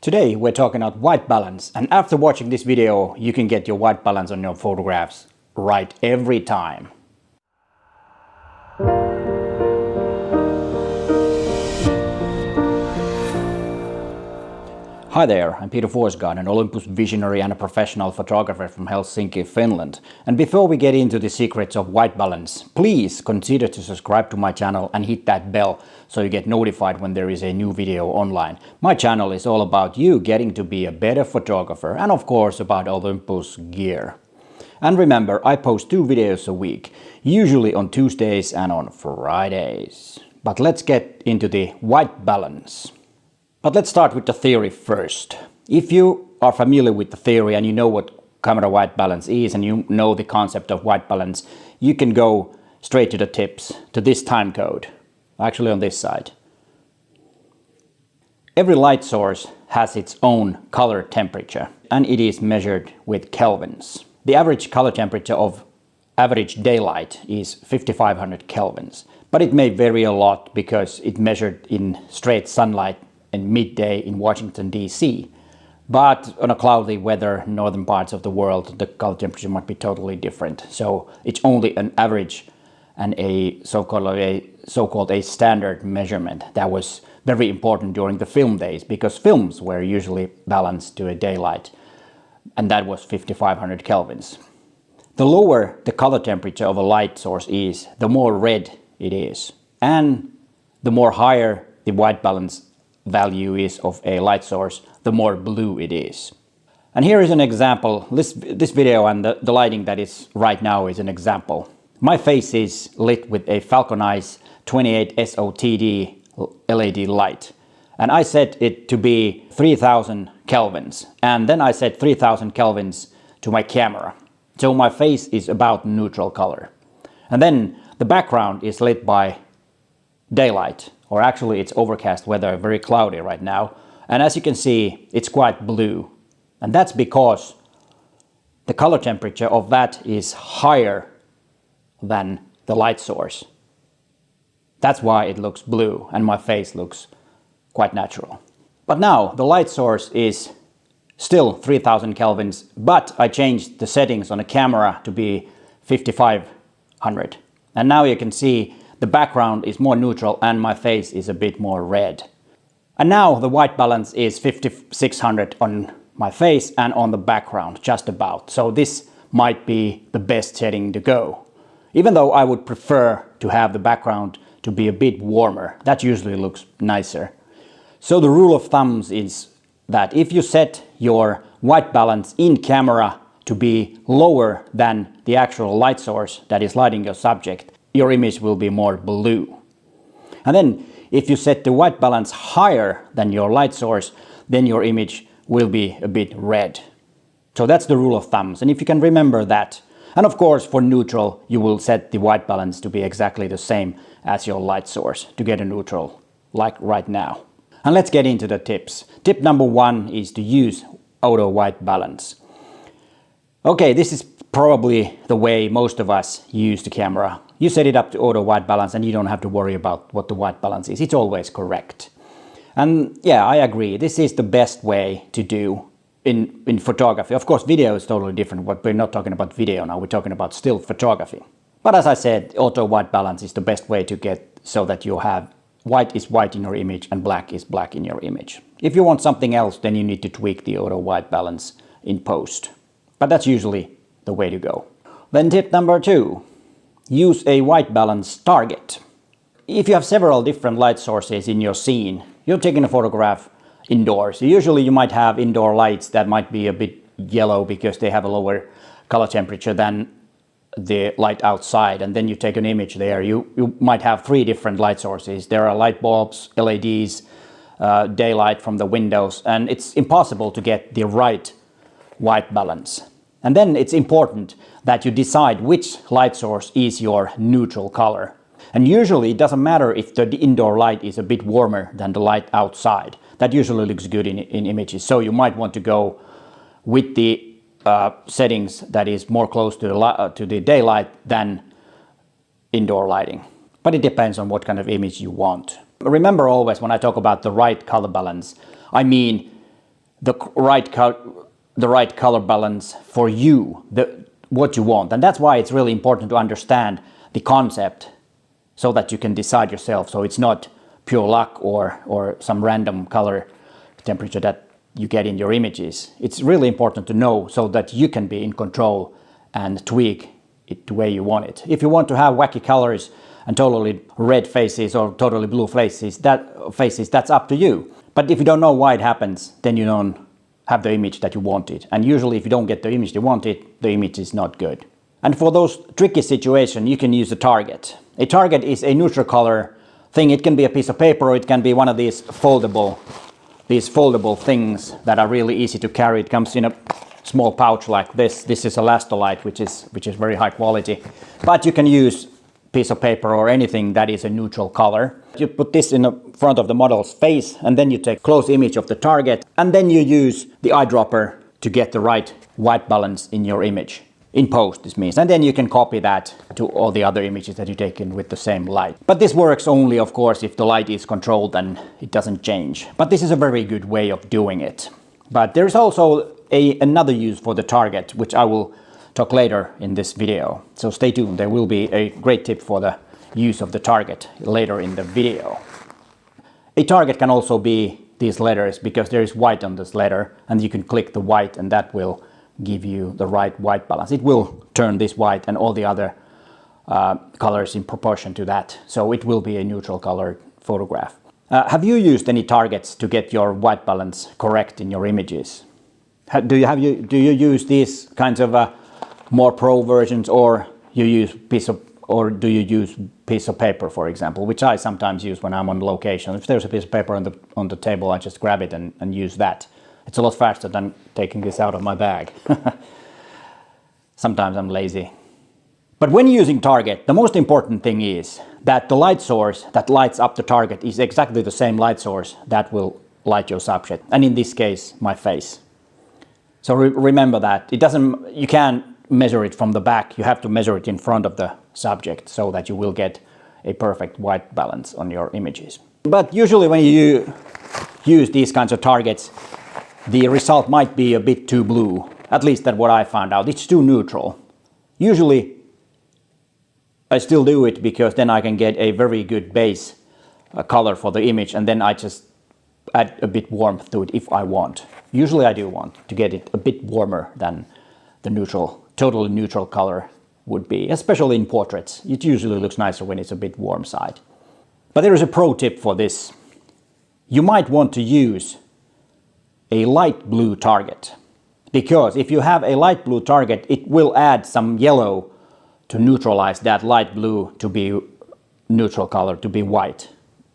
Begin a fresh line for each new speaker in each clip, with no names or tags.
Today we're talking about white balance, and after watching this video you can get your white balance on your photographs right every time. Hi there, I'm Peter Forsgard, an Olympus visionary and a professional photographer from Helsinki, Finland. And before we get into the secrets of white balance, please consider to subscribe to my channel and hit that bell so you get notified when there is a new video online. My channel is all about you getting to be a better photographer and of course about Olympus gear. And remember, I post 2 videos a week, usually on Tuesdays and on Fridays. But let's get into the white balance. But let's start with the theory first. If you are familiar with the theory and you know what camera white balance is and you know the concept of white balance, you can go straight to the tips, to this time code, actually on this side. Every light source has its own color temperature and it is measured with kelvins. The average color temperature of average daylight is 5500 kelvins, but it may vary a lot because it's measured in straight sunlight and midday in Washington DC. But on a cloudy weather, northern parts of the world, the color temperature might be totally different. So it's only an average and a so-called a standard measurement that was very important during the film days because films were usually balanced to a daylight, and that was 5500 kelvins. The lower the color temperature of a light source is, the more red it is, and the more higher the white balance value is of a light source, the more blue it is. And here is an example. This video and the lighting that is right now is an example. My face is lit with a Falcon Eyes SO LED light, and I set it to be 3000 kelvins, and then I set 3000 kelvins to my camera. So my face is about neutral color. And then the background is lit by daylight, or actually it's overcast weather, very cloudy right now. And as you can see, it's quite blue. And that's because the color temperature of that is higher than the light source. That's why it looks blue and my face looks quite natural. But now the light source is still 3000 kelvins, but I changed the settings on the camera to be 5500. And now you can see the background is more neutral and my face is a bit more red. And now the white balance is 5600 on my face and on the background, just about. So this might be the best setting to go. Even though I would prefer to have the background to be a bit warmer. That usually looks nicer. So the rule of thumb is that if you set your white balance in camera to be lower than the actual light source that is lighting your subject, your image will be more blue. And then if you set the white balance higher than your light source, then your image will be a bit red. So that's the rule of thumb. And if you can remember that, and of course for neutral, you will set the white balance to be exactly the same as your light source to get a neutral, like right now. And let's get into the tips. Tip number 1 is to use auto white balance. Okay, this is probably the way most of us use the camera. You set it up to auto white balance and you don't have to worry about what the white balance is. It's always correct. And yeah, I agree. This is the best way to do in photography. Of course, video is totally different, but we're not talking about video now. We're talking about still photography. But as I said, auto white balance is the best way to get so that you have white is white in your image and black is black in your image. If you want something else, then you need to tweak the auto white balance in post. But that's usually the way to go. Then tip number 2. Use a white balance target. If you have several different light sources in your scene, you're taking a photograph indoors. Usually you might have indoor lights that might be a bit yellow because they have a lower color temperature than the light outside, and then you take an image there. You might have 3 different light sources. There are light bulbs, LEDs, daylight from the windows, and it's impossible to get the right white balance. And then it's important that you decide which light source is your neutral color. And usually it doesn't matter if the indoor light is a bit warmer than the light outside. That usually looks good in images. So you might want to go with the settings that is more close to the daylight than indoor lighting. But it depends on what kind of image you want. Remember always when I talk about the right color balance, I mean the right color balance for you, what you want. And that's why it's really important to understand the concept so that you can decide yourself. So it's not pure luck or some random color temperature that you get in your images. It's really important to know so that you can be in control and tweak it the way you want it. If you want to have wacky colors and totally red faces or totally blue faces, that's up to you. But if you don't know why it happens, then you don't have the image that you wanted. And usually if you don't get the image you wanted, the image is not good. And for those tricky situations, you can use a target. A target is a neutral color thing. It can be a piece of paper or it can be one of these foldable things that are really easy to carry. It comes in a small pouch like this. This is elastolite, which is very high quality. But you can use piece of paper or anything that is a neutral color. You put this in the front of the model's face and then you take a close image of the target and then you use the eyedropper to get the right white balance in your image. In post, this means. And then you can copy that to all the other images that you take in with the same light. But this works only, of course, if the light is controlled and it doesn't change. But this is a very good way of doing it. But there's also another use for the target, which I will talk later in this video. So stay tuned, there will be a great tip for the use of the target later in the video. A target can also be these letters because there is white on this letter and you can click the white and that will give you the right white balance. It will turn this white and all the other colors in proportion to that. So it will be a neutral color photograph. Have you used any targets to get your white balance correct in your images? Do you use these kinds of more pro versions, or do you use piece of paper, for example, which I sometimes use when I'm on location. If there's a piece of paper on the table, I just grab it and use that. It's a lot faster than taking this out of my bag. Sometimes I'm lazy. But when using target, the most important thing is that the light source that lights up the target is exactly the same light source that will light your subject. And in this case, my face. So remember that. You can't measure it from the back. You have to measure it in front of the subject so that you will get a perfect white balance on your images. But usually when you use these kinds of targets, the result might be a bit too blue. At least that's what I found out. It's too neutral. Usually I still do it because then I can get a very good base color for the image, and then I just add a bit warmth to it if I want. Usually I do want to get it a bit warmer than the totally neutral color would be, especially in portraits. It usually looks nicer when it's a bit warm side. But there is a pro tip for this. You might want to use a light blue target, because if you have a light blue target, it will add some yellow to neutralize that light blue to be neutral color, to be white.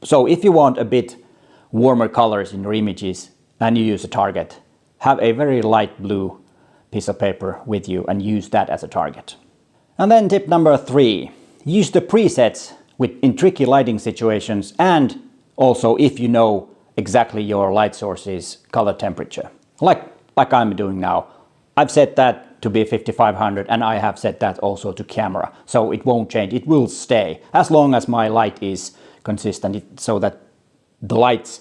So if you want a bit warmer colors in your images and you use a target, have a very light blue piece of paper with you and use that as a target. And then tip number 3, use the presets in tricky lighting situations, and also if you know exactly your light source's color temperature. Like I'm doing now. I've set that to be 5500 and I have set that also to camera. So it won't change, it will stay as long as my light is consistent, so that the light's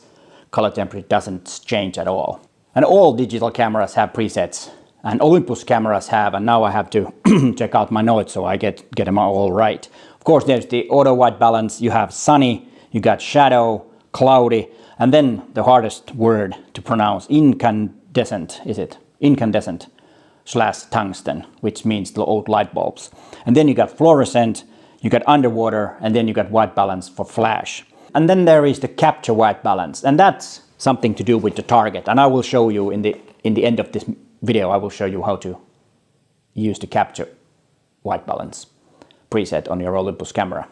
color temperature doesn't change at all. And all digital cameras have presets, and Olympus cameras have, and now I have to check out my notes so I get them all right. Of course, there's the auto white balance, you have sunny, you got shadow, cloudy, and then the hardest word to pronounce, incandescent, is it? Incandescent / tungsten, which means the old light bulbs. And then you got fluorescent, you got underwater, and then you got white balance for flash. And then there is the capture white balance, and that's something to do with the target. And I will show you in the end of this video, I will show you how to use the capture white balance preset on your Olympus camera.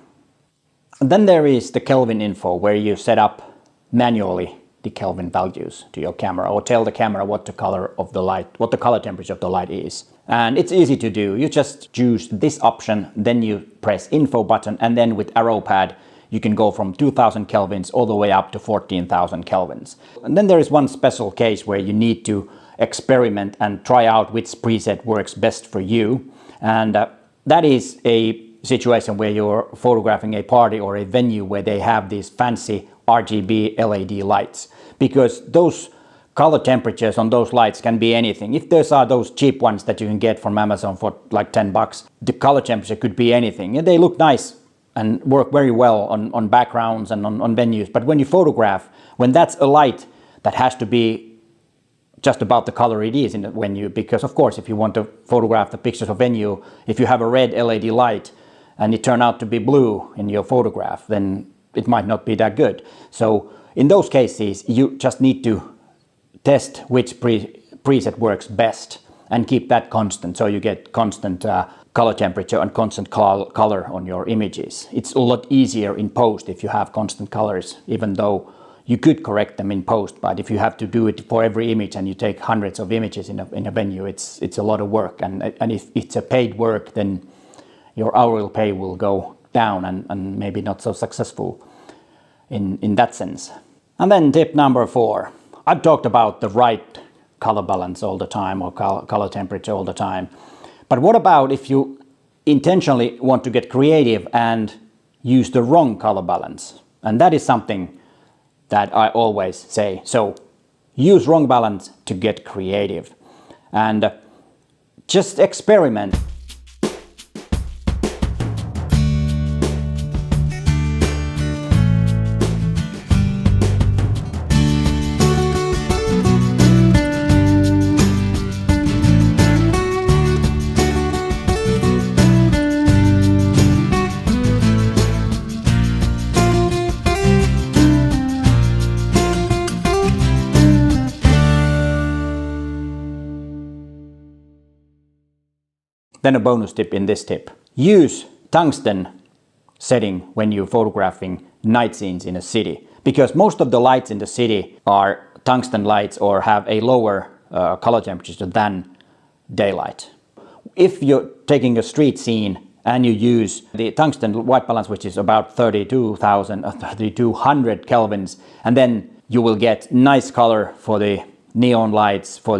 And then there is the Kelvin info, where you set up manually the Kelvin values to your camera, or tell the camera what the color of the light, what the color temperature of the light is. And it's easy to do. You just choose this option, then you press info button, and then with arrow pad you can go from 2000 kelvins all the way up to 14,000 kelvins. And then there is one special case where you need to experiment and try out which preset works best for you. And that is a situation where you're photographing a party or a venue where they have these fancy RGB LED lights, because those color temperatures on those lights can be anything. If those are those cheap ones that you can get from Amazon for like 10 bucks, the color temperature could be anything. And they look nice and work very well on backgrounds and on venues. But when you photograph, when that's a light that has to be just about the color it is in the venue, because of course if you want to photograph the pictures of venue, if you have a red LED light and it turned out to be blue in your photograph, then it might not be that good. So in those cases you just need to test which preset works best and keep that constant, so you get constant color temperature and constant color on your images. It's a lot easier in post if you have constant colors, even though you could correct them in post, but if you have to do it for every image and you take hundreds of images in a venue, it's a lot of work. And if it's a paid work, then your hourly pay will go down and maybe not so successful in that sense. And then tip number 4. I've talked about the right color balance all the time, or color temperature all the time. But what about if you intentionally want to get creative and use the wrong color balance? And that is something that I always say. So use wrong balance to get creative and just experiment. Then a bonus tip in this tip. Use tungsten setting when you're photographing night scenes in a city, because most of the lights in the city are tungsten lights or have a lower color temperature than daylight. If you're taking a street scene and you use the tungsten white balance, which is about 3200 kelvins, and then you will get nice color for the neon lights, for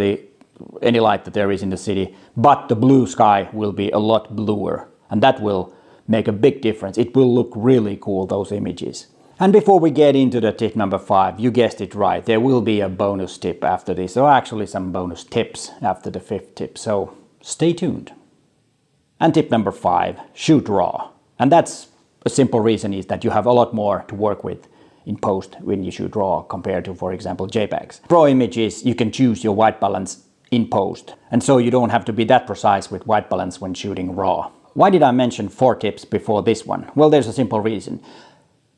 any light that there is in the city, but the blue sky will be a lot bluer, and that will make a big difference. It will look really cool, those images. And before we get into the tip number 5, you guessed it right, there will be a bonus tip after this, or actually some bonus tips after the 5th tip, so stay tuned. And tip number 5, shoot RAW. And that's a simple reason is that you have a lot more to work with in post when you shoot RAW compared to, for example, JPEGs. RAW images, you can choose your white balance in post, and so you don't have to be that precise with white balance when shooting RAW. Why did I mention 4 tips before this one? Well, there's a simple reason.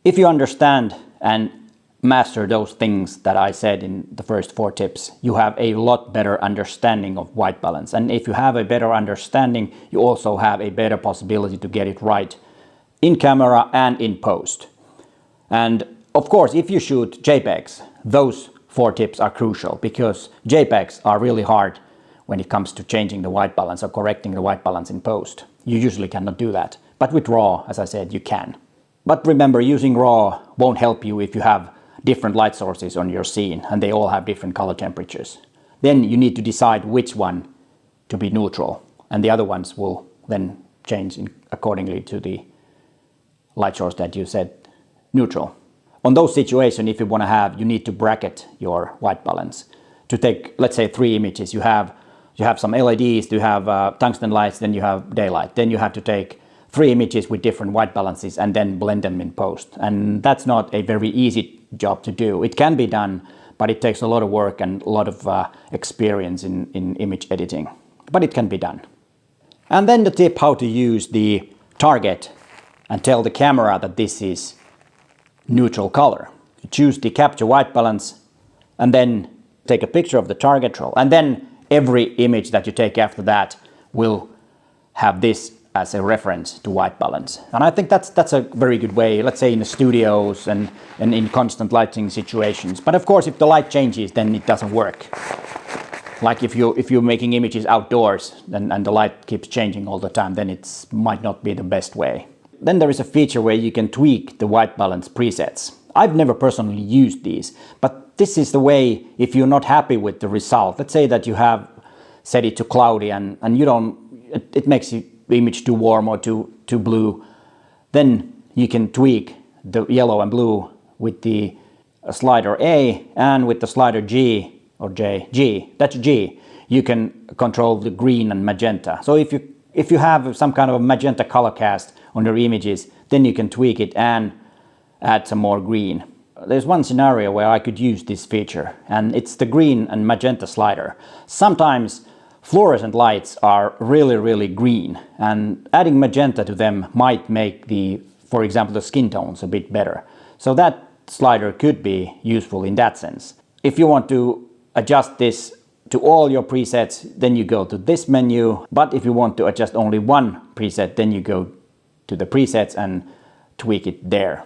If you understand and master those things that I said in the first 4 tips, you have a lot better understanding of white balance. And if you have a better understanding, you also have a better possibility to get it right in camera and in post. And of course, if you shoot JPEGs, those 4 tips are crucial, because JPEGs are really hard when it comes to changing the white balance or correcting the white balance in post. You usually cannot do that. But with RAW, as I said, you can. But remember, using RAW won't help you if you have different light sources on your scene and they all have different color temperatures. Then you need to decide which one to be neutral, and the other ones will then change accordingly to the light source that you set neutral. On those situations, if you need to bracket your white balance. To take, let's say, 3 images, you have some LEDs, you have tungsten lights, then you have daylight. Then you have to take 3 images with different white balances and then blend them in post. And that's not a very easy job to do. It can be done, but it takes a lot of work and a lot of experience in image editing. But it can be done. And then the tip how to use the target and tell the camera that this is neutral color. You choose the capture white balance and then take a picture of the target roll, and then every image that you take after that will have this as a reference to white balance. And I think that's a very good way, let's say in the studios and in constant lighting situations. But of course, if the light changes, then it doesn't work. Like if you're making images outdoors and the light keeps changing all the time, then it might not be the best way. Then there is a feature where you can tweak the white balance presets. I've never personally used these, but this is the way if you're not happy with the result. Let's say that you have set it to cloudy and it makes the image too warm or too blue. Then you can tweak the yellow and blue with the slider A and with the slider G or G, that's G, you can control the green and magenta. So if you have some kind of a magenta color cast on your images, then you can tweak it and add some more green. There's one scenario where I could use this feature, and it's the green and magenta slider. Sometimes fluorescent lights are really green, and adding magenta to them might make for example, the skin tones a bit better. So that slider could be useful in that sense. If you want to adjust this to all your presets, then you go to this menu. But if you want to adjust only one preset, then you go to the presets and tweak it there.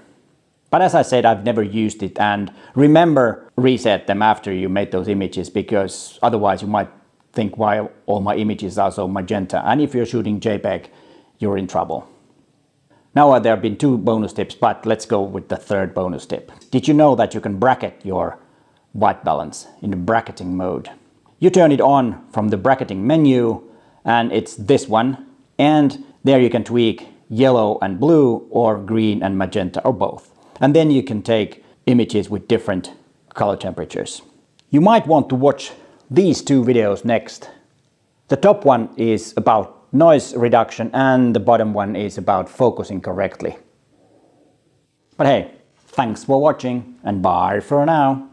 But as I said, I've never used it, and remember, reset them after you made those images, because otherwise you might think why all my images are so magenta, and if you're shooting JPEG, you're in trouble. Now there have been 2 bonus tips, but let's go with the 3rd bonus tip. Did you know that you can bracket your white balance in the bracketing mode? You turn it on from the bracketing menu, and it's this one, and there you can tweak yellow and blue, or green and magenta, or both. And then you can take images with different color temperatures. You might want to watch these 2 videos next. The top one is about noise reduction, and the bottom one is about focusing correctly. But hey, thanks for watching, and bye for now.